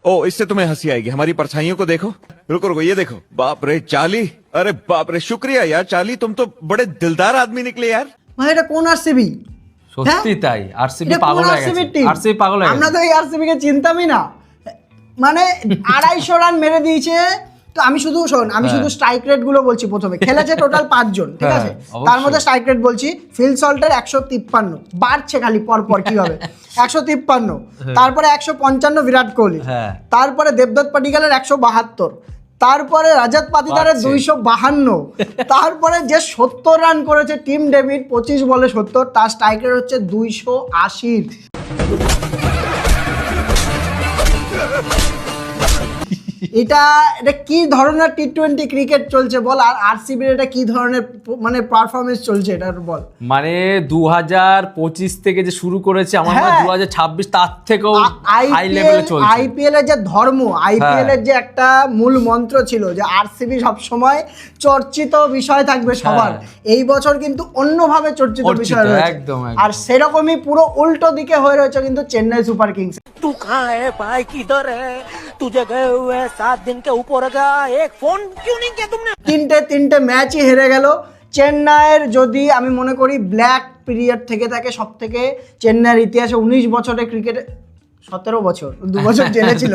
ओ इससे तुम्हें हंसी आएगी, हमारी परछाइयों को देखो। रुको रुको, ये देखो, बाप रे चाली, अरे बाप रे, शुक्रिया यार चाली, तुम तो बड़े दिलदार आदमी निकले यार। ভাই এটা কোন আরসিবি? সত্যি তাই, আরসিবি পাগল হয়ে গেছে, আরসিবি পাগল হয়ে গেছে। আমরা তো এই আরসিবি কে চিনতামই না, মানে 250 রান মেরে দিয়েছে। তো আমি শুধু শোন, আমি শুধু স্ট্রাইক রেট গুলো বলছি। প্রথমে খেলেছে টোটাল 5 জন, ঠিক আছে? তার মধ্যে স্ট্রাইক রেট বলছি, ফিল সল্টের 153, বাড়ছে খালি পর পর কি হবে, 153। তারপরে 155 বিরাট কোহলি, তারপরে দেবদত্ত পাটিকালের 172, তারপরে রাজাত পাতিদারের 252, তারপরে যে 70 রান করেছে টিম ডেভিড 25 বলে 70, তার স্ট্রাইক রেট হচ্ছে 280। এটা কি ধরনের টি20 ক্রিকেট চলছে বল, আর আরসিবির এটা কি ধরনের মানে পারফরম্যান্স চলছে এটা বল। মানে 2025 থেকে যে শুরু করেছে, আমার মনে হয় 2026 তার থেকেও হাই লেভেলে চলছে। আইপিএল এর যে ধর্ম, আইপিএল এর যে একটা মূল মন্ত্র ছিল যে আরসিবি সব সময় চর্চিত বিষয় থাকবে সবার, এই বছর কিন্তু অন্যভাবে চর্চিত বিষয় রয়েছে একদম। আর সেরকমই পুরো উল্টো দিকে হয়ে রয়েছে কিন্তু চেন্নাই সুপার কিংস। तू कहाँ है भाई, किधर है? तुझे गए हुए 7 दिन के ऊपर हो गया, एक फोन क्यों नहीं किया तुमने? তিনটে ম্যাচই হেরে গেল চেন্নাইয়ের। যদি আমি মনে করি ব্ল্যাক পিরিয়ড থেকে থাকে সব থেকে চেন্নাইয়ের ইতিহাসে 19 বছরের ক্রিকেটে, 17 বছর, 2 বছর জেলে ছিল,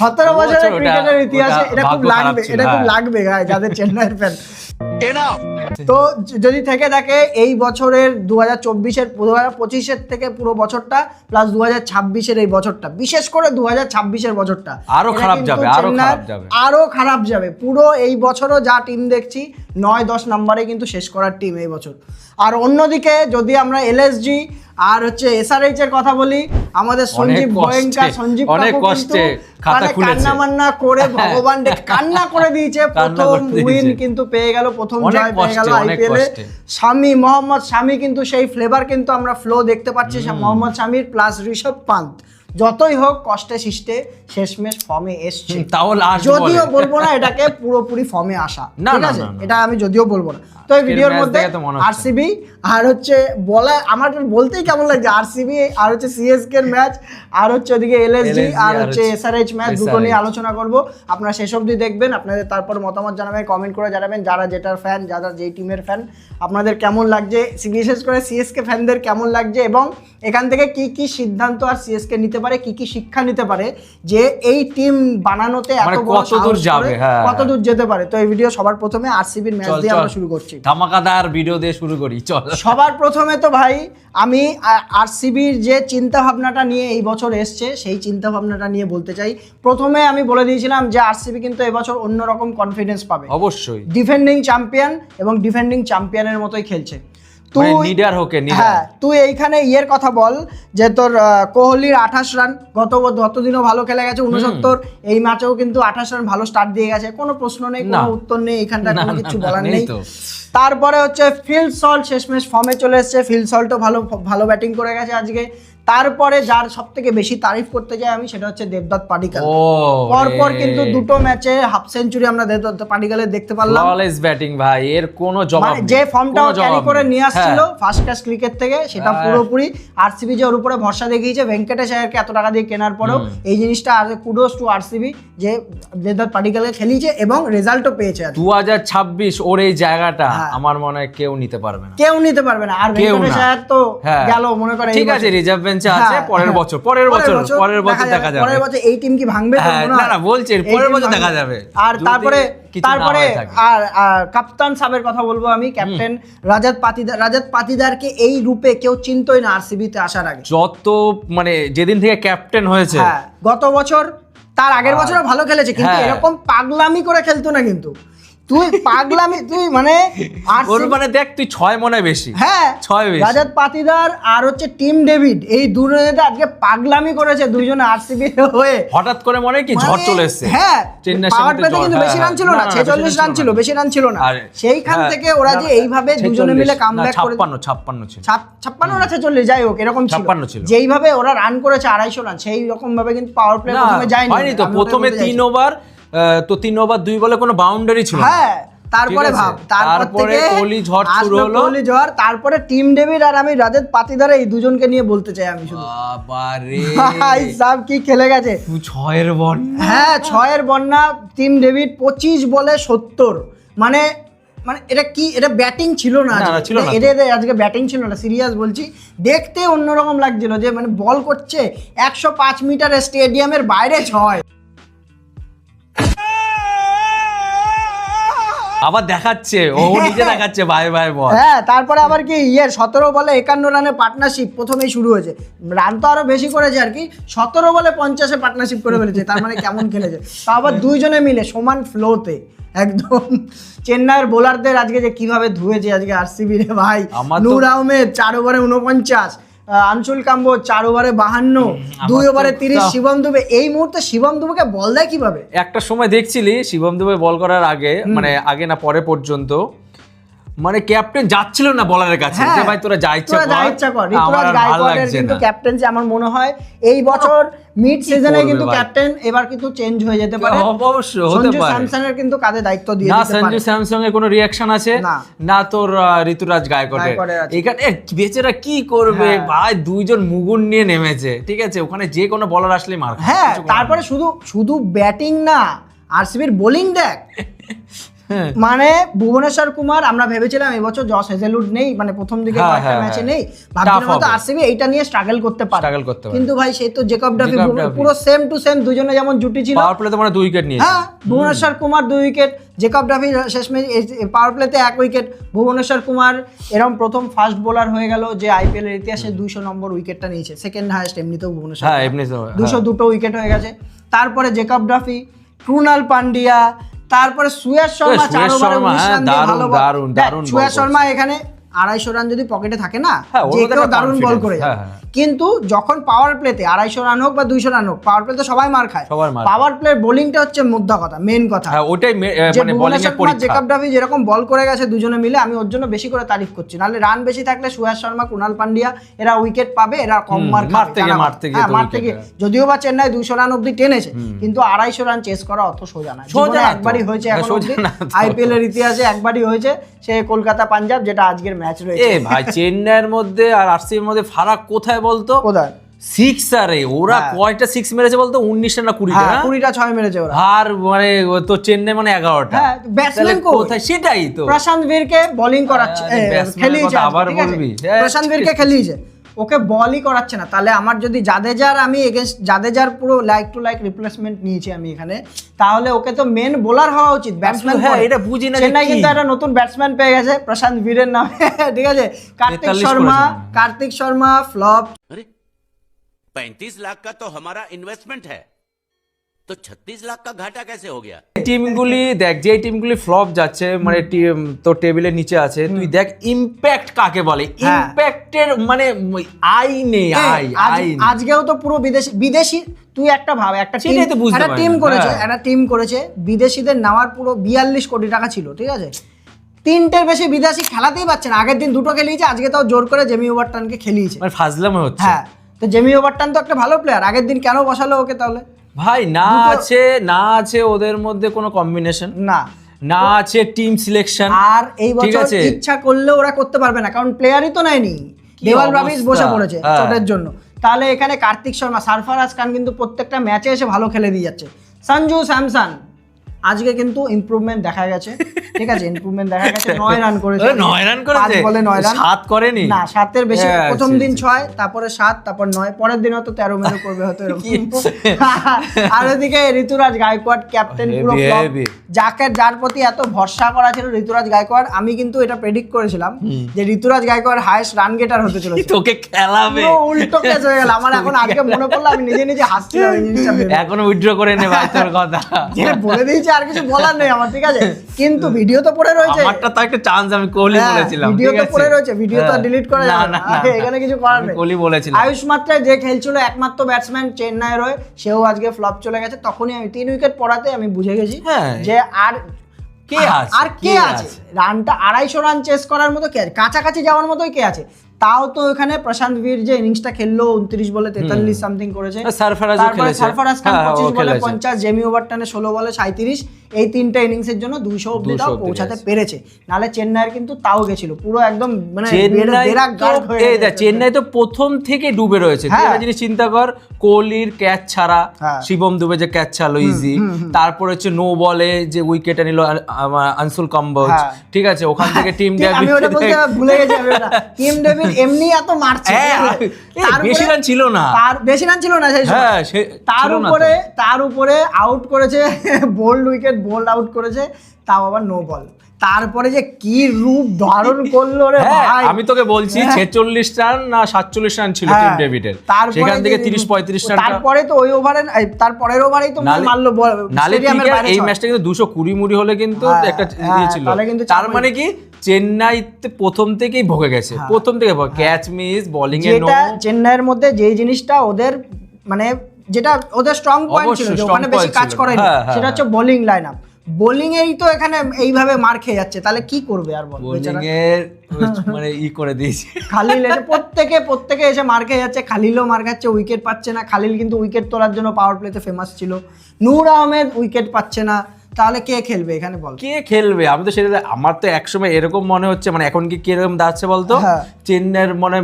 17 বছরের ক্রিকেটের ইতিহাসে এটা খুব লাগবে, এটা খুব লাগবে যাদের চেন্নাইয়ের ফ্যান। তো যদি থেকে থাকে এই বছরের 2024-এর 2025-এর থেকে পুরো বছরটা প্লাস 2026-এর এই বছরটা, বিশেষ করে 2026-এর বছরটা আরো খারাপ যাবে, আরো খারাপ যাবে। পুরো এই বছরও যা টিম দেখছি 9-10 নম্বরে কিন্তু শেষ করার টিম এই বছর। আর অন্যদিকে যদি আমরা এলএসজি আর হচ্ছে এসআরএইচ এর কথা বলি, আমাদের সঞ্জীব গোয়েঙ্কা, সঞ্জীব কান্না মান্না করে ভগবান কান্না করে দিয়েছে, প্রথম উইন কিন্তু পেয়ে গেল, প্রথম জয় পেয়ে গেল আইপিএল এ। মোহাম্মদ শামি কিন্তু সেই ফ্লেভার কিন্তু আমরা ফ্লো দেখতে পাচ্ছি মোহাম্মদ শামির, প্লাস ঋষভ পান্ত যতই হোক কষ্টে সৃষ্টে শেষমেশ ফর্মে এসছে। যদিও বলবো না এটাকে পুরোপুরি ফর্মে আসা, ঠিক আছে, এটা আমি যদিও বলবো না। তো এই ভিডিওর মধ্যে আরসিবি আর হচ্ছে বলা আমার বলতেই কেমন লাগছে, আরসিবি আর হচ্ছে সিএসকে এর ম্যাচ, আর হচ্ছে ওদিকে এলএসজি আর হচ্ছে এসআরএইচ ম্যাচ, দুটো নিয়ে আলোচনা করব। আপনারা শেষ অবধি দেখবেন, আপনাদের তারপর মতামত জানাবেন, কমেন্ট করে জানাবেন যারা যেটার ফ্যান, যারা যেই টিমের ফ্যান, আপনাদের কেমন লাগছে, বিশেষ করে সিএসকে ফ্যানদের কেমন লাগছে, এবং এখান থেকে কি কি সিদ্ধান্ত আর সিএসকে নিতে পারে, কি কি শিক্ষা নিতে পারে যে এই টিম বানানোতে এত বড় কতদূর যাবে, কতদূর যেতে পারে। তো এই ভিডিও সবার প্রথমে আরসিবির ম্যাচ দিয়ে আমরা শুরু করছি, ধামাকাদার ভিডিও দিয়ে শুরু করি চল। সবার প্রথমে তো ভাই আমি আরসিবির যে চিন্তা ভাবনাটা নিয়ে এই বছর এসছে সেই চিন্তা ভাবনাটা নিয়ে বলতে চাই। প্রথমে আমি বলে দিয়েছিলাম যে আরসিবি কিন্তু এবছর অন্যরকম কনফিডেন্স পাবে, অবশ্যই ডিফেন্ডিং চ্যাম্পিয়ন এবং ডিফেন্ডিং চ্যাম্পিয়নের মতোই খেলছে। তুই এইখানে ইয়ের কথা বল যে তোর কোহলির 28 রান, গতদিনও ভালো খেলে গেছে 69, এই ম্যাচেও কিন্তু 28 রান ভালো স্টার্ট দিয়ে গেছে, কোনো প্রশ্ন নেই, কোনো উত্তর নেই, এখানটা কোনো কিছু বলার নেই। তারপরে হচ্ছে ফিল সল্ট শেষমেশ ফর্মে চলে এসছে, ফিল সল্টও ভালো ব্যাটিং করে গেছে আজকে। তারপরে যার সব থেকে বেশি তারিফ করতে চাই আমি, সেটা হচ্ছে দেবদত্ত পাটিকাল। পরপর কিন্তু দুটো ম্যাচে হাফ সেঞ্চুরি আমরা দেবদত্ত পাটিকালের দেখতে পারলাম। ফ্ললেস ব্যাটিং ভাই, এর কোনো জবাব নেই। যে ফর্মটাও ক্যারি করে নিয়ে আসছিল ফার্স্ট ক্লাস ক্রিকেট থেকে, সেটা পুরোপুরি আরসিবি যে ওর উপরে ভরসা দেখিয়েছে, ভেঙ্কটেশ আয়ারকে এত টাকা দিয়ে কেনার পরেও এই জিনিসটা আর কুডোস টু আরসিবি যে দেবদত্ত পাটিকালকে খেলিয়েছে এবং রেজাল্টও পেয়েছে। 2026 ওর এই জায়গাটা আমার মনে হয় কেউ নিতে পারবে না, আর ভেঙ্কটেশ আয়ার তো গেল, মনে করে ঠিক আছে রিজার্ভ আছে, পরের বছর দেখা যাবে, পরের বছর এই টিম কি ভাঙবে না বলছেন, পরের বছর দেখা যাবে। আর তারপরে আর কাপ্তান সাহেবের কথা বলবো আমি, ক্যাপ্টেন রাজাত পাতিদারকে এই রূপে কেউ চিনতই না আরসিবিতে আসার আগে, যত মানে যেদিন থেকে ক্যাপ্টেন হয়েছে। গত বছর তার আগের বছরও ভালো খেলেছে, কিন্তু এরকম পাগলামি করে খেলতো না। কিন্তু তুই পাগলামি, তুই মানে দেখ, তুই 6 মনে বেশি, 6 বেশি। রাজাত পাতিদার আর হচ্ছে টিম ডেভিড এই দুজনে আজকে পাগলামি করেছে, দুইজনে আরসিবি হয়ে হঠাৎ করে মনে কি ঝড় চলে এসেছে। পাওয়ার প্লেতে কিন্তু বেশি রান ছিল না, 46 রান ছিল, বেশি রান ছিল না। সেইখান থেকে ওরা যে এইভাবে দুজনে মিলে কামব্যাক করে 56 ছিল, 56 না 46 যাই হোক এরকম ছিল, যেইভাবে ওরা রান করেছে 250 রান, সেই রকম ভাবে কিন্তু পাওয়ার প্লে প্রথমে যায়নি। তো প্রথমে 3 ওভার তো 3 ওভার 2 বলে কোনো বাউন্ডারি ছিল, তারপরে ঠিক আছে? ভাব, তারপর তারপরে থেকে কোহলি ঝড় শুরু আসলো হলো। কোহলি ঝড়, তারপরে টিম ডেভিড আর আমি রাজত পাতিদার এই দুজনকে নিয়ে বলতে চাই আমি শুধু। বাবারে ভাই সাব কি খেলে গেছে। 6-এর বল। হ্যাঁ 6-এর বন্যা, টিম ডেভিড 25 বলে 70, মানে মানে এটা কি, এটা ব্যাটিং ছিল না না, আজকে। ছিল না তো। এটা আজকে ব্যাটিং ছিল না, সিরিয়াস বলছি। দেখতে অন্যরকম লাগছিল যে মানে বল করছে 105 মিটারের স্টেডিয়ামের বাইরে 6। আবার দেখাচ্ছে, ও নিজে দেখাচ্ছে ভাই ভাই বল। হ্যাঁ তারপরে আবার কি 17 বলে 51 রানে পার্টনারশিপ প্রথমেই শুরু হয়েছে। রান তো আরো বেশি করেছে আর কি, 17 বলে 50-এ পার্টনারশিপ করে ফেলেছে, তার মানে কেমন খেলেছে। তা আবার দুইজনে মিলে সমান ফ্লোতে একদম। চেন্নাইয়ের বোলারদের আজকে যে কিভাবে ধুয়েছে আজকে আরসিবি রে ভাই। আমার তো- নূর আহমেদ 4 ওভারে 49, আনসুল কাম্বো 4 ওভারে 52, 2 ওভারে 30 শিবম দুবে। এই মুহূর্তে শিবম দুবেকে বল দেয় কিভাবে? একটা সময় দেখছিলি শিবম দুবে বল করার আগে, মানে আগে না পরে পর্যন্ত, মানে ক্যাপ্টেন যাচ্ছিল না বলারের কাছে যে ভাই তোরা যা ইচ্ছা তোরা যা ইচ্ছা কর। কর, আমার ঋতুরাজ আর ভালো গায়কোয়াড়ের লাগছে কিন্তু না। ক্যাপ্টেন্সি আমার মনে হয় এই বছর মিড সিজনে করবে কিন্তু ভাই? ক্যাপ্টেন এবার কিন্তু চেঞ্জ হয়ে যেতে পারে। অবশ্যই হতে সঞ্জু পারে। স্যামসনের কিন্তু কাঁধে দায়িত্ব দিয়ে না দিতে পারে। সঞ্জু স্যামসং এর কোনো রিয়াকশন আছে না। না তোর ঋতুরাজ গায়কোয়াড়ের। গায়কোয়াড়ের আছে। এখানে বেচারা কি করবে হ্যাঁ। ভাই, দুইজন মুগুর নিয়ে নেমেছে, ঠিক আছে, ওখানে যে কোনো বলার আসলেই মার খায়, হ্যাঁ কিছু করার তারপরে শুধু শুধু ব্যাটিং না, আরসিবির বোলিং দেখ। হ্যাঁ। মানে ভুবনেশ্বর কুমার, আমরা ভেবেছিলাম এবছর জস হেজেলউড নেই, মানে প্রথম দিকে হ্যাঁ, কয়েকটা হ্যাঁ, ম্যাচে হ্যাঁ। নেই, Tough ভাবছিলাম হয়তো হবে। আরসিবি এইটা নিয়ে স্ট্রাগল করতে পারে। Struggle করতে পারে। কিন্তু ভাই সেই তো জেকব ডাফি জেকব ডাফি। পুরো সেম টু সেম, দুজনে যেমন জুটি ছিল। পাওয়ার প্লেতে মানে 2 উইকেট নিয়েছে। হ্যাঁ Bhubaneswar Kumar 2 wicket, Jacob Duffy শেষমেশ পাওয়ার প্লেতে 1 উইকেট। ভুবনেশ্বর কুমার এরকম প্রথম ফাস্ট বোলার হয়ে গেল যে আইপিএল এর ইতিহাসে 200 নম্বর উইকেটটা নিয়েছে, সেকেন্ড হাইয়েস্ট এমনিতেও ভুবনেশ্বর। হ্যাঁ এমনি তো 202 উইকেট হয়ে গেছে। তারপরে জেকব ডাফি, ক্রুনাল পান্ডিয়া, তারপরে সুয়েশ শর্মা সুয়েশ 4 ওভারে শর্মা, 19 হ্যাঁ, রান দিয়ে দারুণ, ভালো বল। দারুণ, দেখ, দারুণ বল সুয়েশ করছে। শর্মা এখানে 250 রান যদি পকেটে থাকে না, হ্যাঁ, ওর যে মধ্যে কেউ একটা দারুণ বল confidence, করে হ্যাঁ, যায়। হ্যাঁ। কিন্তু যখন পাওয়ার প্লেতে 250 রান হোক বা 200 রান হোক, পাওয়ার প্লেতে সবাই মার খায়। সবার মার পাওয়ার প্লের বোলিংটা হচ্ছে মুদ্রা কথা, মেন কথা। হ্যাঁ ওটাই যে মানে বোলিং ভুবনেশ্বর এর কুমার, পরীক্ষা। জেকব ডাফি যেরকম বল করে গেছে দুজনে মিলে, আমি ওর জন্য বেশি করে তারিফ করছি। নাহলে রান বেশি থাকলে সুয়াস শর্মা, কুনাল পান্ডিয়া এরা উইকেট পাবে, এরা কম মার খাবে। মারতে গিয়ে, মারতে গিয়ে হ্যাঁ, তো মারতে wicket, গিয়ে। হ্যাঁ। যদিও বা চেন্নাই 200 রান অব্দি টেনেছে, কিন্তু 250 রান চেস করা অত সোজা না। সোজা জীবনে না তো। একবারই হয়েছে হ্যাঁ, এখন সোজা অব্দি, না তো। আইপিএল এর ইতিহাসে একবারই হয়েছে, সে কলকাতা পাঞ্জাব, যেটা আজকের ম্যাচ এ রয়েছে। ভাই চেন্নাইয়ের মধ্যে আর আরসিবির মধ্যে ফারাক কোথায় বলতো? কোথায়? 6 আরে ওরা হ্যাঁ। কয়টা 6 মেরেছে বলতো? 19টা না 20টা? হ্যাঁ 20টা 6 মেরেছে ওরা। আর মানে তো চেন্নাই মানে 11টা। হ্যাঁ, batsman তাহলে কই? কোথায়? সেটাই তো। প্রশান্ত বীরকে বোলিং করাচ্ছে, আরে, batsman এর খেলিয়েছে কথা আজকে, আবার ঠিক আছে? বলবি? হ্যাঁ, প্রশান্ত বীরকে খেলিয়েছে, ওকে বলই করাচ্ছে না। তাহলে আমার যদি জাদেজার, আমি এগেইনস্ট জাদেজার পুরো লাইক টু লাইক রিপ্লেসমেন্ট নিয়েছি আমি এখানে, তাহলে ওকে তো মেন বোলার হওয়া উচিত, ব্যাটসম্যান। হ্যাঁ, এটা বুঝি না যে চেন্নাই কি। কিন্তু একটা নতুন ব্যাটসম্যান পেয়ে গেছে প্রশান্ত বীরের নামে, ঠিক আছে? 43 কার্তিক শর্মা ফ্লপ। अरे 35 लाख का तो हमारा इन्वेस्टमेंट है, तो 36 लाख का घाटा कैसे हो गया? টিমগুলি দেখ, যে টিমগুলি ফ্লপ যাচ্ছে মানে তো টেবিলের নিচে আছে, তুই দেখ ইমপ্যাক্ট কাকে বলে। হ্যাঁ। ইমপ্যাক্টের মানে আই নেই, আই নেই। আজকেও তো পুরো বিদেশি তুই একটা ভাব, একটা টিম, সেটাই তো বুঝতে একটা পারি টিম না। করেছে, হ্যাঁ। একটা টিম করেছে, বিদেশিদের নেওয়ার পুরো 42 কোটি টাকা ছিল, ঠিক আছে? 3টের বেশি বিদেশি খেলাতেই পারছে না। আগের দিন 2টো খেলিয়েছে, আজকে তাও জোর করে জেমি ওভারটনকে খেলিয়েছে। মানে ফাজলামো হচ্ছে। হ্যাঁ, তো জেমি ওভারটন তো একটা ভালো প্লেয়ার, আগের দিন কেন বসালো ওকে তাহলে? ভাই না আছে ওদের মধ্যে কোনো কম্বিনেশন, না না আছে টিম সিলেকশন। আর এই ঠিক বছর আছে। ইচ্ছা করলে ওরা করতে পারবে না, কারণ প্লেয়ারই তো নেয়নি। কি দেওয়াল অবস্থা। ব্রাভিজ বসে পড়েছে হ্যাঁ। চোটের জন্য। তাহলে এখানে কার্তিক শর্মা, সারফারাজ খান কিন্তু প্রত্যেকটা ম্যাচে এসে ভালো খেলে দিয়ে যাচ্ছে। সঞ্জু স্যামসন আজকে কিন্তু ইমপ্রুভমেন্ট দেখা গেছে, ঠিক আছে? ইমপ্রুভমেন্ট দেখা গেছে, 9 রান করেছে। 9 রান করেছে? 5 বলে 9 রান। 7 করেনি? না 7-এর বেশি। হ্যাঁ, প্রথম দিন আচ্ছা, 6, তারপরে 7, তারপর 9, পরের দিন হয়তো 13 মেরে করবে হয়তো এরকম। আর ওদিকে ঋতুরাজ গায়কোয়াড় ক্যাপ্টেন, পুরো Heavy, flop। heavy। যার প্রতি এত ভরসা করা ছিল ঋতুরাজ গায়কোয়াড়, আমি কিন্তু এটা প্রেডিক্ট করেছিলাম যে ঋতুরাজ গায়কোয়াড় হাইয়েস্ট রান গেটার হতে চলেছে। তোকে খেলাবে। পুরো উল্টো কেস হয়ে গেল আমার। এখন আজকে মনে পড়লো, আমি নিজে নিজে হাসছিলাম এই জিনিসটা ভেবে। এখনো উইথড্র করে নে ভাই তোর কথা। যে বলে দিয়েছি, আর কিছু বলার নেই আমার, ঠিক আছে? কিন্তু ভিডিও তো পড়ে রয়েছে। আমারটা তো একটা চান্স আমি কোহলি হ্যাঁ, বলেছিলাম। ভিডিও ঠিক তো আছে? পড়ে রয়েছে, ভিডিও তো হ্যাঁ। ডিলিট করা না, যাবে না, না, না, এখানে কিছু করার আমি নেই। কোহলি বলেছিলাম। আয়ুষ মাত্রায় যে খেলছিল একমাত্র ব্যাটসম্যান চেন্নাইয়ের হয়ে, সেও আজকে ফ্লপ চলে গেছে। তখনই আমি 3 উইকেট পড়াতে আমি বুঝে গেছি হ্যাঁ। যে আর কে আছে? আর কে আছে? রানটা 250 রান চেস করার মতো কে আছে? কাছাকাছি যাওয়ার মতোই কে আছে? তাও তো এখানে প্রশান্ত বীর যে ইনিংসটা খেললো 29 বলে 43 সামথিং করেছে, সারফারাজও তারপরে খেলেছে। সারফারাজ খান হ্যাঁ, ও 25 বলে খেলেছে। 50, জেমি ওভারটনে 16 বলে 37, এই তিনটা ইনিংসের জন্য 200 অব্দি 200 তাও অব্দি পৌঁছাতে গেছে। পেরেছে। নালে চেন্নাইয়ের কিন্তু তাও গেছিল পুরো একদম মানে চেন্নাই বেড়া গার্ড হয়ে এই দেখ, গেছে। চেন্নাই তো প্রথম থেকে ডুবে রয়েছে। তুই হ্যাঁ। একটা জিনিস চিন্তা কর, কোহলির ক্যাচ ছাড়া, হ্যাঁ। শিবম দুবে যে ক্যাচ ছাড়লো ইজি, তারপর হচ্ছে নো বলে যে উইকেটে নিল আনসুল কম্বোজ, হ্যাঁ। ঠিক আছে, ওখান থেকে টিম ঠিক, আমি ওটা বলতে ভুলে গেছি আমি ওটা। টিম ডেভিড এমনি এত মারছে, বেশি রান ছিল না, বেশি রান ছিল না সেই সময়। হ্যাঁ তার উপরে আউট করেছে বোল্ড উইকেট, বোল্ড আউট করেছে, তাও আবার নো বল। তারপরে যে কি রূপ ধারণ করলো রে ভাই, আমি তোকে বলছি 46 রান না 47 রান ছিল টিম ডেভিডের, সেখান থেকে 30-35 রান। তারপরে তো ওই ওভারে তারপরের ওভারেই তো মারলো নালে স্টেডিয়ামের বাইরে এই ছয়। ম্যাচটা কিন্তু 220 মুড়ি হলে কিন্তু হ্যাঁ, একটা হ্যাঁ, ইয়ে ছিল। তাহলে কিন্তু তার চাপ মানে কি চেন্নাইতে প্রথম থেকেই ভোগে গেছে, প্রথম থেকে ক্যাচ মিস, বোলিং এ নো। যেটা চেন্নাইয়ের মধ্যে যেই জিনিসটা ওদের মানে যেটা ওদের স্ট্রং পয়েন্ট ছিল, অবশ্যই যে strong ওখানে বেশি point কাজ ছিল। করেনি, হ্যাঁ, হ্যাঁ, সেটা হচ্ছে বোলিং লাইন আপ। বোলিং এই তো এখানে এইভাবে মার খেয়ে যাচ্ছে, তাহলে কি করবে আর বল বোলিং বেচারা। এর মানে ই করে দিয়েছে। খালিল এসে প্রত্যেকে এসে মার খেয়ে যাচ্ছে, খালিলও মার খাচ্ছে, উইকেট পাচ্ছে না। খালিল কিন্তু উইকেট তোলার জন্য পাওয়ার প্লেতে ফেমাস ছিল। নূর আহমেদ উইকেট পাচ্ছে না, তাহলে কে খেলবে এখানে বল? কে খেলবে? আমি তো সেটা, আমার তো একসময় এরকম মনে হচ্ছে, মানে এখন কি কিরকম দাঁড়াচ্ছে বলতো, হ্যাঁ। চেন্নাইয়ের মনে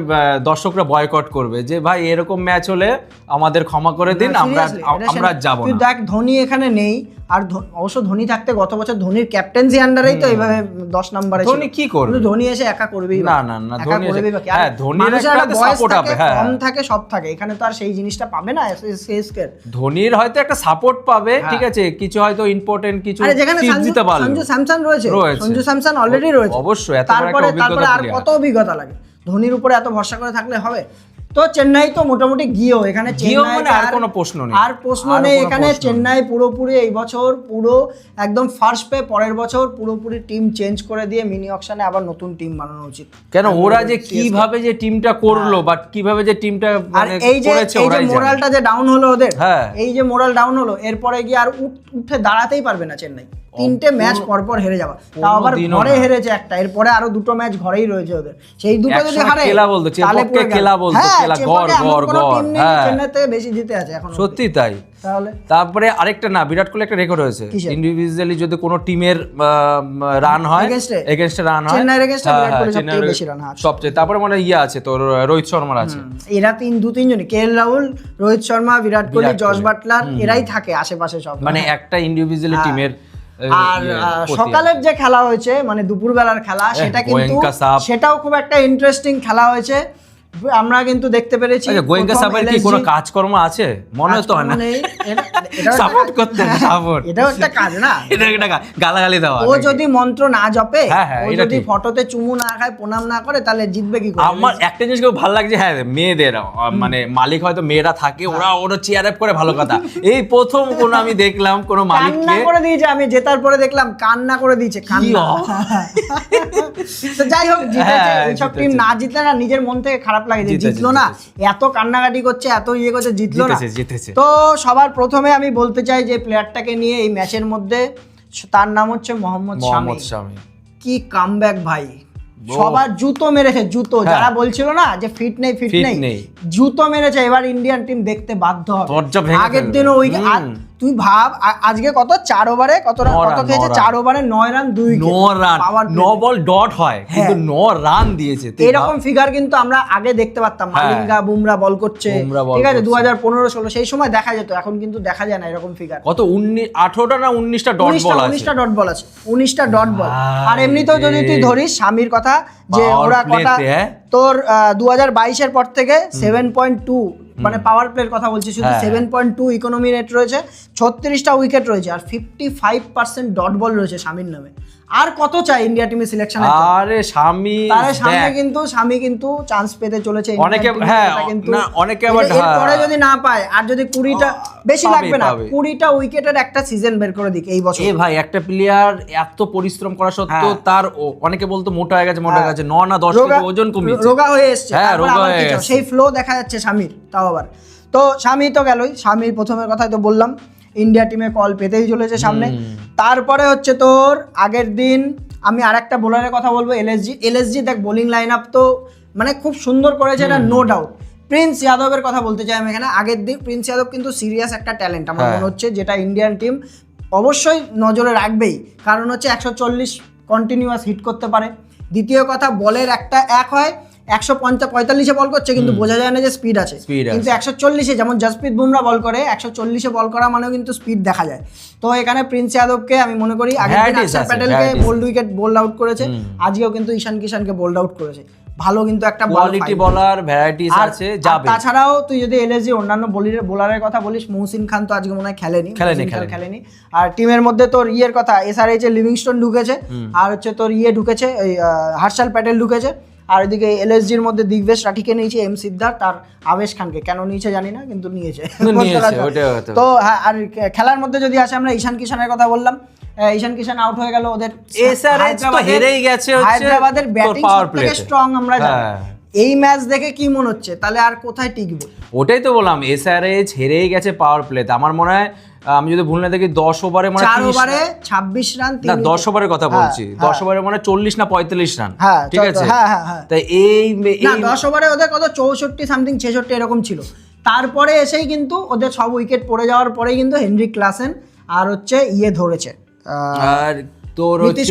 দর্শকরা বয়কট করবে যে ভাই এরকম ম্যাচ হলে আমাদের ক্ষমা করে দিন, আমরা Seriously, এটা আমরা যাব তুই না। দেখ ধোনি এখানে নেই, আর অবশ্য ধোনি থাকতে গত বছর ধোনির ক্যাপ্টেন্সি আন্ডারেই তো এইভাবে 10 নম্বরে ছিল। ধোনি কি করবে? কিন্তু ধোনি এসে একা করবেই না, বা- না, না, একা ধোনি এসে- করবেই বা কি? আর হ্যাঁ, ধোনির মানুষের একটা একটা বয়স support থাকে, হবে, হ্যাঁ। কম থাকে, সব থাকে, এখানে তো আর সেই জিনিসটা পাবে না সিএসকে। ধোনির হয়তো একটা সাপোর্ট পাবে, ঠিক আছে, কিছু হয়তো ইম্পর্টেন্ট কিছু আরে যেখানে tips দিতে পারলো। সঞ্জু স্যামসন রয়েছে, সঞ্জু স্যামসন অলরেডি রয়েছে, অবশ্যই, এত বড় একটা তারপরে অভিজ্ঞতা আর player। কত অভিজ্ঞতা লাগে? ধোনির উপরে এত ভরসা করে থাকলে হবে? তো চেন্নাই তো মোটামুটি গিয়েও এখানে গিয়েও চেন্নাই মানে আর কোনো প্রশ্ন নেই। আর প্রশ্ন আর নেই কোনো এখানে। প্রশ্ন নেই। চেন্নাই পুরোপুরি এই বছর পুরো একদম ফার্স্ট পে, পরের বছর পুরোপুরি টিম চেঞ্জ করে দিয়ে মিনি অকশনে আবার নতুন টিম বানানো উচিত। কেন ওরা যে কিভাবে যে টিমটা করলো, বাট কিভাবে যে টিমটা আর মানে এই যে করেছে ওরাই জানে। মোরালটা যে ডাউন হলো ওদের, হ্যাঁ। এই যে মোরাল ডাউন হলো, এরপরে গিয়ে আর উঠে দাঁড়াতেই পারবে না চেন্নাই। 3টে ম্যাচ পরপর হেরে যাওয়া, তাও আবার কোনোদিনও ঘরে না। হেরেছে একটা, এরপরে আরো 2টো ম্যাচ ঘরেই রয়েছে ওদের। সেই দুটো যদি একসময় হারে খেলা বলতো, তাহলে চেপককে পুরো গেল। খেলা বলতো, হ্যাঁ, খেলা চেপকে এমন গড়, কোনো গড়, team নেই হ্যাঁ। চেন্নাই থেকে বেশি জিতে আছে এখন। সত্যি তাই। তাহলে তারপরে আরেকটা না, বিরাট কোহলি একটা রেকর্ড হয়েছে, কিসের? ইন্ডিভিজুয়ালি যদি কোনো টিমের রান হয়, Against-এ? এগেইনস্টে রান হয়, চেন্নাইয়ের against-এ হ্যাঁ, বিরাট কোহলি হ্যাঁ, সবথেকে বেশি run হয়। সবচেয়ে। তারপরে মানে ইয়ে আছে তোর রোহিত শর্মার আছে। এরা দু-তিনজনই, কে এল রাহুল, রোহিত শর্মা, বিরাট কোহলি, বিরাট জস কোহলি। বাটলার, এরাই থাকে আশেপাশে সব। মানে একটা ইন্ডিভিজুয়ালি হ্যাঁ। টিমের আর সকালের যে খেলা হয়েছে মানে দুপুরবেলার খেলা, সেটা কিন্তু গোয়েঙ্কা সাপ। সেটাও খুব একটা ইন্টারেস্টিং খেলা হয়েছে। আমরা কিন্তু দেখতে পেরেছি গোয়েঙ্কা প্রথম সাহেবের কি LSG কোনো কাজকর্ম আছে? মনে তো হয় না, নেই। এটাও একটা সাপোর্ট কাজ। করতে, সাপোর্ট, এটাও একটা কাজ না? এটা একটা গালাগালি দেওয়া। ও যদি মন্ত্র না জপে, হ্যাঁ, হ্যাঁ, ও এটা যদি ঠিক। ফটোতে চুমু না খায়, প্রণাম না করে, তাহলে জিতবে কি করে? আমার একটা জিনিস খুব ভালো লাগছে, হ্যাঁ মেয়েদের মানে মালিক হয়তো মেয়েরা থাকে, ওরা চেয়ার আপ করে, ভালো কথা। এই প্রথম কোন আমি দেখলাম কোন কান্না মালিককে, করে দিয়েছে। আমি জেতার পরে দেখলাম কান্না করে দিয়েছে, কান্না। তো যাই হোক, জিতেছে। হ্যাঁ, এইসব জিতেছে। টিম না জিতলে না নিজের মন থেকে খারাপ লাগে যে জিতেছে, জিতলো না, জিতেছে। এত কান্নাকাটি করছে, এত ইয়ে করছে, জিতলো না। জিতেছে। তো সবার প্রথমে আমি বলতে চাই যে প্লেয়ারটাকে নিয়ে এই ম্যাচের মধ্যে, তার নাম হচ্ছে মোহাম্মদ শামি। মোহাম্মদ শামি কি কামব্যাক ভাই, সবার জুতো মেরেছে, জুতো। হ্যাঁ। যারা বলছিল না যে ফিট নেই, ফিট Fit নেই, নেই। জুতো মেরেছে। এবার ইন্ডিয়ান টিম দেখতে বাধ্য হবে। দরজা ভেঙে আগের ফেলবে। দিনও ওই তুই ভাব, আজকে কত 4 ওভারে কত খেয়েছে? 4 ওভারে 9 run 2 wicket. 9 run, 9 ball dot হয়, কিন্তু 9 রান দিয়েছে। তুই এরকম ফিগার কিন্তু আমরা আগে দেখতে পারতাম। মালিঙ্গা, বুমরা বল করছে, বুমরা বল ঠিক আছে, করছে। 2015-16 সেই সময় দেখা যেত, এখন কিন্তু দেখা যায় না এরকম ফিগার। কত 18টা না 19টা ডট বল আছে। 19টা ডট বল আছে, 19টা ডট বল। ভাই আর এমনিতেও যদি তুই ধরিস স্বামীর কথা, যে Power ওরা play কটা তে, হ্যাঁ? তোর 2022-এর পর থেকে 7.2 মানে পাওয়ার প্লের কথা বলছি শুধু, হ্যাঁ। 7.2 ইকোনমি রেট রয়েছে, 36টা উইকেট রয়েছে, আর 55% ডট বল রয়েছে স্বামীর নামে। আর কত চাই ইন্ডিয়া টিমের সিলেকশনে? আরে স্বামী তার স্বামী কিন্তু চান্স পেতে চলেছে অনেকে, Indian team-এ, হ্যাঁ, এটা কিন্তু না, অনেকে আবার, এরপরে হ্যাঁ। যদি না পায়, আর যদি 20টা বেশি পাবে, লাগবে না, পাবে। 20টা উইকেটের একটা সিজন বের করে দিক এই বছর। এ ভাই, একটা প্লেয়ার এত পরিশ্রম করা সত্ত্বেও হ্যাঁ। তার অনেকে বলতো মোটা হয়ে গেছে, মোটা হয়ে গেছে, 9 না 10 রোগা- কেজি ওজন কমিয়েছে। রোগা হয়ে এসছে, হ্যাঁ, তারপরে রোগা আবার হয়ে কি চাও? এসছে। সেই ফ্লো দেখা যাচ্ছে স্বামীর, তাও আবার। তো স্বামী তো গেলই, স্বামীর প্রথমের কথাই তো বললাম, ইন্ডিয়া টিমে কল পেতেই চলেছে সামনে। তারপরে হচ্ছে তোর আগের দিন আমি আরেকটা বোলারের কথা বলবো, এলএসজি। দেখ বোলিং লাইন আপ তো মানে খুব সুন্দর করেছে, এটা নো ডাউট। প্রিন্স যাদবের কথা বলতে চাই আমি এখানে। আগের দিন প্রিন্স যাদব কিন্তু সিরিয়াস একটা ট্যালেন্ট আমার মনে হচ্ছে, যেটা ইন্ডিয়ান টিম অবশ্যই নজরে রাখবেই, কারণ হচ্ছে 140 কন্টিনিউয়াস হিট করতে পারে। দ্বিতীয় কথা, বলের একটা এক হয় 145-এ বল করছে কিন্তু বোঝা যায় না যে স্পিড আছে, কিন্তু 140-এ যেমন জসপ্রীত বুমরা বল করে 140-এ বল করা মানেও কিন্তু স্পিড দেখা যায়। তো এখানে প্রিন্স যাদবকে আমি মনে করি আগের দিন অক্ষর প্যাটেলকে বোল্ড উইকেট বোল্ড আউট করেছে, আজকেও কিন্তু ঈশান কিষানকে বোল্ড আউট করেছে। ভালো কিন্তু একটা কোয়ালিটি বলার ভ্যারাইটিস আছে যাবে। তাছাড়াও তুই যদি এলএসজি অন্যান্য বোলারের কথা বলিস, মহসিন খান তো আজকে মনে হয় খেলেনি। আর টিমের মধ্যে তোর ইয়ের কথা, এসআরএইচ এর লিভিংস্টোন ঢুকেছে, আর হচ্ছে তোর ঢুকেছে এই হর্ষাল প্যাটেল ঢুকেছে, আর ওইদিকে এলএসজির মধ্যে দিগ্বেশ রাঠিকে নিয়েছে, এম সিদ্ধার্থ আর আবেশ খানকে। কেন নিয়েছে জানি না, কিন্তু নিয়েছে। তো হ্যাঁ, আর খেলার মধ্যে যদি আসে, আমরা ঈশান কিষানের কথা বললাম, ঈশান কিষান আউট হয়ে গেল। ওদের এসআরএইচ তো হেরেই গেছে, হায়দ্রাবাদের ব্যাটিং সবথেকে স্ট্রং আমরা জানি। এই ম্যাচ দেখে কি মনে হচ্ছে তাহলে আর কোথায় টিকবে? ওটাই তো বললাম, এসআরএইচ হেরেই গেছে পাওয়ার প্লেতে। আমার মনে হয়, আমি যদি ভুল না দেখি, 10 ওভারে মানে 4 ওভারে 26 রান, না 10 ওভারের কথা বলছি, 10 ওভারে মানে 40 না 45 রান, ঠিক আছে? তাই এই 10 ওভারে ওদের কত 64 সামথিং 66 এরকম ছিল। তারপরে এসেই কিন্তু ওদের সব উইকেট পড়ে যাওয়ার পরেই কিন্তু হেনরি ক্লাসেন আর হচ্ছে ধরেছে, আর তোর নীতিশ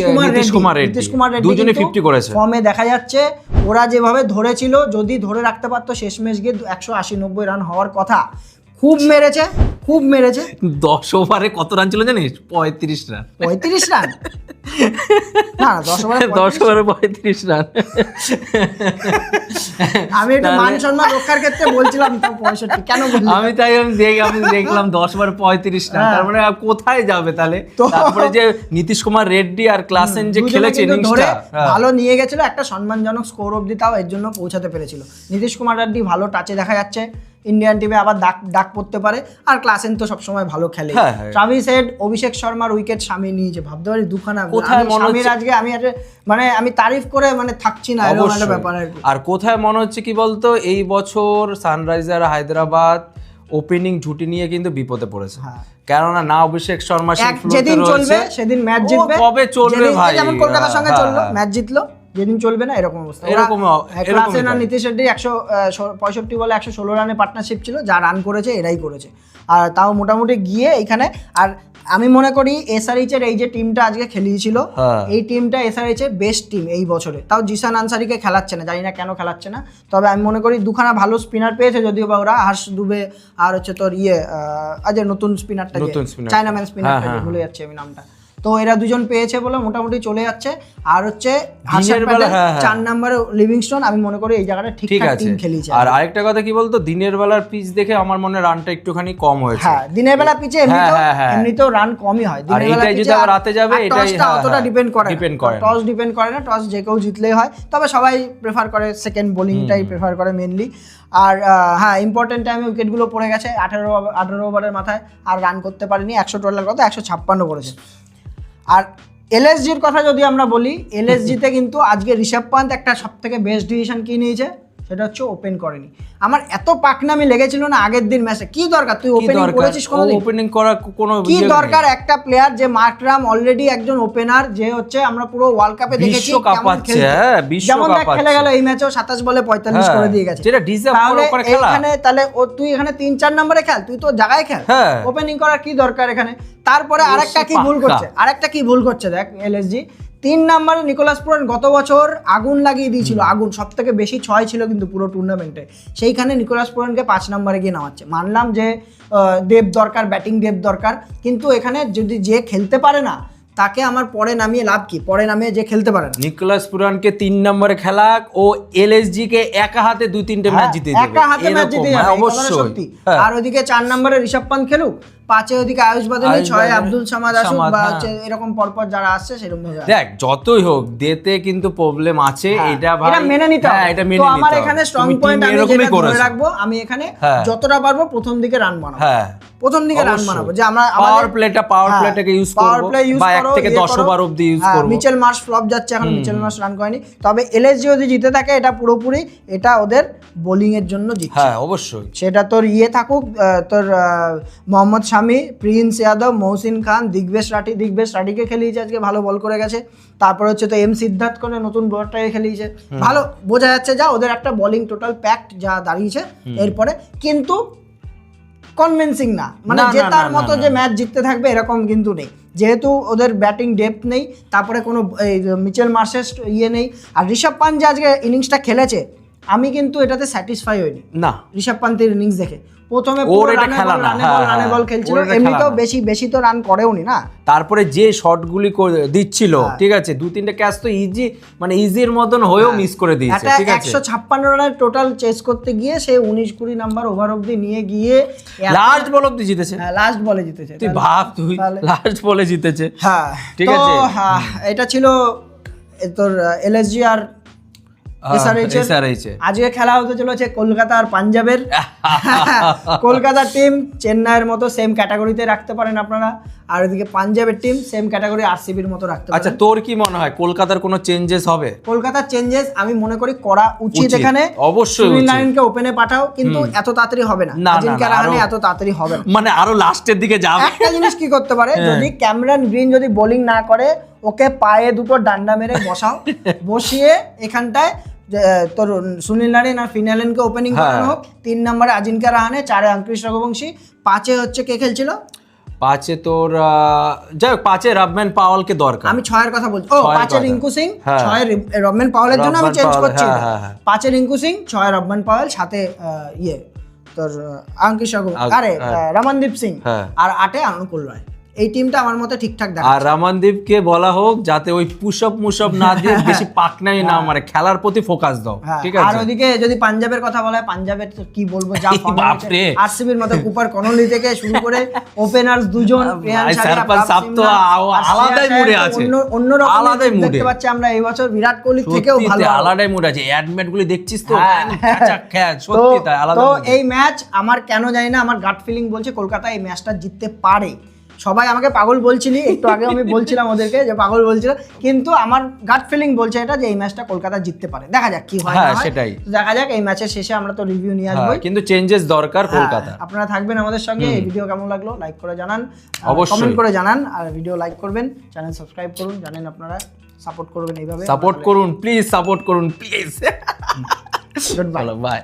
কুমার রেড্ডি দুজনে 50 করেছে। ফর্মে দেখা যাচ্ছে ওরা যেভাবে ধরেছিল, যদি ধরে রাখতে পারতো শেষমেশ গিয়ে 180-90 রান হওয়ার কথা। খুব মেরেছে 10 ওভারে কত রান ছিল জানিস? 35 রান। 35 রান? না 10 ওভারে 35 রান। আমি একটু মান সম্মান রক্ষার ক্ষেত্রে বলছিলাম তো 65 কেন বললি? আমি দেখলাম 10 ওভারে 35 রান, তার মানে কোথায় যাবে তাহলে? তারপরে যে নীতিশ কুমার রেড্ডি আর ক্লাসেন যে খেলেছে ইনিংসটা ভালো নিয়ে গেছিল, একটা সম্মানজনক স্কোর অবধি তাও এর জন্য পৌঁছাতে পেরেছিল। নীতিশ কুমার রেড্ডি ভালো টাচে দেখা যাচ্ছে, ইন্ডিয়ান টিমে আবার ডাক পড়তে পারে। আর ক্লাসেন তো সবসময় ভালো খেলে। ট্রাভিস হেড, অভিষেক শর্মার উইকেট স্বামী নিয়েছে, ভাবতে পারি দুখানা। আমি তারিফ করে থাকছি না, এরকম একটা ব্যাপার। আর কোথায় মনে হচ্ছে কি বলতো, এই বছর সানরাইজার হায়দ্রাবাদ ওপেনিং জুটি নিয়ে কিন্তু বিপদে পড়েছে। কেননা না অভিষেক শর্মা যেদিন চলবে সেদিন ম্যাচ জিতবে, কবে চলবে ভাই? যেমন কলকাতার সঙ্গে চললো, ম্যাচ জিতলো, যেদিন চলবে না এরকম অবস্থা। ক্লাসেন আর নীতিশ রেড্ডি 165 বলে 116 রানের পার্টনারশিপ ছিল, যা রান করেছে এরাই করেছে। আর তাও মোটামুটি গিয়ে এইখানে, আর আমি মনে করি এসআরএইচ এর এই যে টিমটা আজকে খেলিয়েছিল, এই টিমটা এসআরএইচ এর বেস্ট টিম এই বছরে। তাও জিসান আনসারিকে খেলাচ্ছে না, জানি না কেন খেলাচ্ছে না। তবে আমি মনে করি দুখানা ভালো স্পিনার পেয়েছে, যদিও বা ওরা হর্ষ দুবে আর হচ্ছে তোর আজ নতুন স্পিনারটা, চায়নাম্যান স্পিনারটা, ভুলে যাচ্ছি আমি নামটা। তো এরা দুজন পেয়েছে বলে মোটামুটি চলে যাচ্ছে। আর হচ্ছে 4 নম্বরে লিভিংস্টোন, আমি মনে করি এই জায়গাটা ঠিকঠাক টিম খেলিয়েছে। আর আরেকটা কথা কি বলতো, দিনের বেলার পিচ দেখে আমার মনে রানটা একটুখানি কম হয়েছে। হ্যাঁ, দিনের বেলা পিচে এমনিতেও রান কমই হয়। দিনের বেলা যদি আবার রাতে যাবে, এটাই অতটা ডিপেন্ড করে টস ডিপেন্ড করে না, টস যে কেউ জিতলেই হয়। তবে সবাই প্রেফার করে সেকেন্ড বোলিংটাই প্রেফার করে মেনলি। আর হ্যাঁ, ইম্পর্টেন্ট টাইমে উইকেটগুলো পড়ে গেছে। 18 ওভারের মাথায় আর রান করতে পারেনি। 100 টোটাল কত 156 করেছে। আর এলএসজির কথা যদি আমরা বলি, এলএসজিতে কিন্তু আজকে ঋষভ পান্ত একটা সব থেকে বেস্ট ডিসিশন কি নিয়েছে, সেটা হচ্ছে ওপেন করেনি। আমার এত পাকনামি লেগেছিল না আগের দিন ম্যাচে। কি দরকার তুই ওপেনিং করেছিস? ওপেনিং করা কোনো কি দরকার? একটা প্লেয়ার যে মার্করাম অলরেডি একজন ওপেনার, যে হচ্ছে আমরা পুরো ওয়ার্ল্ড কাপে দেখেছি কেমন খেলে, যেমন দেখ খেলে গেল এই ম্যাচেও 27 বলে 45 করে দিয়ে গেছে। যেটা ডিজার্ভ করে খেলা। তাহলে তুই এখানে 3-4 নম্বরে খেল, তুই তো জায়গায় খেল। ওপেনিং করার কি দরকার এখানে? তারপরে আরেকটা কি ভুল করছে দেখ এলএসজি। 3 নম্বরে নিকোলাস পুরান গত বছর আগুন লাগিয়ে দিয়েছিল, আগুন সব থেকে বেশি 6 ছিল কিন্তু পুরো টুর্নামেন্টে। সেইখানে নিকোলাস পুরানকে 5 নম্বরে গিয়ে নামাচ্ছে। মানলাম যে ডেপ দরকার, ব্যাটিং ডেপ দরকার, কিন্তু এখানে যদি যে খেলতে পারে না তাকে আমার পরে নামিয়ে লাভ কি? পরে নামিয়ে যে খেলতে পারে না। নিকোলাস পুরানকে 3 নম্বরে খেলাক, ও এলএসজি কে একা হাতে 2-3টে ম্যাচ জিতে দিবে, একা হাতে ম্যাচ জিতে যাবে অবশ্যই। আর ওইদিকে 4 নম্বরে ঋষভ পান্ত খেলুক, 5-এ ওইদিকে আয়ুষ বাদানি, 6-এ আব্দুল সামাদ আসুক, বা হচ্ছে এরকম পরপর যারা আসছে সেরকম ভাবে। দেখ যতই হোক দেতে কিন্তু প্রবলেম আছে, এটা ভাই এটা মেনে নিতে হবে। এটা মেনে তো নিতে হবে। আমার এখানে স্ট্রং পয়েন্ট আমি যেটা ধরে রাখবো, আমি এখানে যতটা পারবো প্রথম দিকে রান বানাবো। প্রথম দিকে রান বানাবো, যে আমরা পাওয়ার প্লেটাকে ইউজ করব, বা 1 থেকে 10 ওভার অবধি ইউজ করব। মিচেল মার্শ ফ্লপ যাচ্ছে, এখন মিচেল মার্শ রান করেনি। তবে এলএসজি যদি জিতে থাকে, এটা পুরোপুরি এটা ওদের বোলিং এর জন্য জিতছে। হ্যাঁ অবশ্যই, সেটা তোর থাকুক, তোর মোহাম্মদ শামি শামি, প্রিন্স যাদব, মহসিন খান, দিগ্বেশ রাঠিকে খেলিয়েছে আজকে, ভালো বল করে গেছে। তারপর হচ্ছে তো এম সিদ্ধার্থ করে নতুন বলটাকে খেলিয়েছে, ভালো বোঝা যাচ্ছে যা ওদের একটা বোলিং টোটাল প্যাক্ট যা দাঁড়িয়েছে এরপরে, কিন্তু কনভিন্সিং না, মানে না, না, জেতার না, মতো না, যে ম্যাচ জিততে থাকবে এরকম কিন্তু নেই, যেহেতু ওদের ব্যাটিং ডেপথ নেই, তারপরে কোনো মিচেল মার্শের ইয়ে নেই। আর ঋষভ পান্ত যে আজকে ইনিংসটা খেলেছে, আমি কিন্তু এটাতে স্যাটিসফাই হইনি না, ঋষভ পান্তের ইনিংস দেখে। প্রথমে ওর এটা খেলা না, রানে বল খেলছিল, ওর এটা এমনিতেও খেলা না। বেশি তো রান করেওনি না। তারপরে যে শটগুলি দিচ্ছিল, ঠিক আছে, 2-3টে ক্যাচ তো ইজি, মানে ইজির মতন হয়েও মিস করে দিয়েছে, একটা ঠিক আছে। 156 রানের টোটাল চেস করতে গিয়ে সে 19-20 নাম্বার ওভার অব্দি নিয়ে গিয়ে লাস্ট বল অব্দি জিতেছে, লাস্ট বলে জিতেছে। তুই ভাব, তুই লাস্ট বলে জিতেছে। হ্যাঁ ঠিক তো, আছে। হ্যাঁ, এটা ছিল তোর এলএসজি আর SRH এর। আজকে খেলা হতে চলেছে কলকাতা আর পাঞ্জাবের। কলকাতার টিম চেন্নাইয়ের মতো সেম ক্যাটাগরিতে রাখতে পারেন আপনারা, আর ওদিকে পাঞ্জাবের টিম সেম ক্যাটাগরি আরসিবির মতো রাখতে পারেন। আচ্ছা, তোর কি মনে হয় কলকাতার কোনো চেঞ্জেস হবে? কলকাতার চেঞ্জেস আমি মনে করি করা উচিত। এখানে অবশ্যই সুনীল উচিত। নারায়ণকে ওপেনে পাঠাও, কিন্তু এত তাড়াতাড়ি হবে না, না, না, আজিঙ্কা না, রাহানে আরো- এত তাড়াতাড়ি হবে না। মানে আরো লাস্টের দিকে যাবে। একটা জিনিস কি করতে পারে, যদি ক্যামেরন গ্রিন যদি বোলিং না করে, ওকে পায়ে দুটো ডান্ডা মেরে বসাও, বসিয়ে এখানটায় তোর সুনীল নারায়ণ আর ফিনালেনকে ওপেনিং করানো হোক, 3 নম্বরে আজিঙ্কা রাহানে, 4-এ অঙ্কুশ রঘুবংশী, 5-এ হচ্ছে কে খেলছিল, 5-এ তোর যাই হোক, 5-এ রবম্যান পাওয়ালকে দরকার। আমি 6-এর কথা বলছি, ও 6-এর 5-এ কথা। রিঙ্কু সিং, হ্যাঁ। 6-এ রবম্যান পাওয়ালের জন্য আমি রবম্যান চেঞ্জ পাওয়াল, করছি। হ্যাঁ, হ্যাঁ। 5-এ রিঙ্কু সিং, 6-এ রবম্যান পাওয়াল, 7-এ ইয়ে তোর অঙ্কুশ রঘুবংশী, আরে রমনদীপ সিং, হ্যাঁ। আর 8-এ অনুকূল রায়। এই টিমটা আমার মতে ঠিকঠাক আর দেখাচ্ছে। রমনদীপকে বলা হোক যাতে ওই পুশআপ না দিয়ে বেশি পাকনাই না মারে, খেলার প্রতি ফোকাস দাও, হ্যাঁ, ঠিক আর আছে। ওদিকে যদি পাঞ্জাবের কথা বলা হয়, পাঞ্জাবের তো কি বলবো, যা বাপরে। আরসিবির মতো কুপার কনলি থেকে শুরু করে ওপেনার্স দুজন, প্রিয়ান ভাই, সারিয়া, সারপাল প্রাপ সাব তো সিমরা, আর আলাদাই শ্রেয়াস মুডে আয়ার তো আছে। অন্যরকম আলাদাই মুডে। দেখতে পাচ্ছি আমরা এই বছর বিরাট কোহলির থেকেও ভালো। সত্যিতে আলাদাই মুড আছে, অ্যাডমিট গুলি দেখছিস তো, হ্যাঁ। সত্যি তাই আলাদা তো mood। এই ম্যাচ আমার কেন জানি না, আমার গাট ফিলিং বলছে কলকাতা এই ম্যাচটা জিততে পারে। সবাই আমাকে পাগল বলছিলি, একটু আগে আমি বলছিলাম ওদেরকে যে পাগল বলছিল, কিন্তু আমার গাট ফিলিং বলছে এটা যে এই ম্যাচটা কলকাতা জিততে পারে। দেখা যাক কি হয় না হ্যাঁ, হয়। সেটাই। তো দেখা যাক, এই ম্যাচের শেষে আমরা তো রিভিউ নিয়ে আসবো। হ্যাঁ, কিন্তু চেঞ্জেস দরকার কলকাতা। আপনারা থাকবেন আমাদের সঙ্গে। এই ভিডিও কেমন লাগলো লাইক করে জানান, অবশ্যই। কমেন্ট করে জানান, আর ভিডিও লাইক করবেন, চ্যানেল সাবস্ক্রাইব করুন, জানেন আপনারা সাপোর্ট করবেন এইভাবে। সাপোর্ট করুন প্লিজ, সাপোর্ট করুন প্লিজ। Good bye. চলো বাই।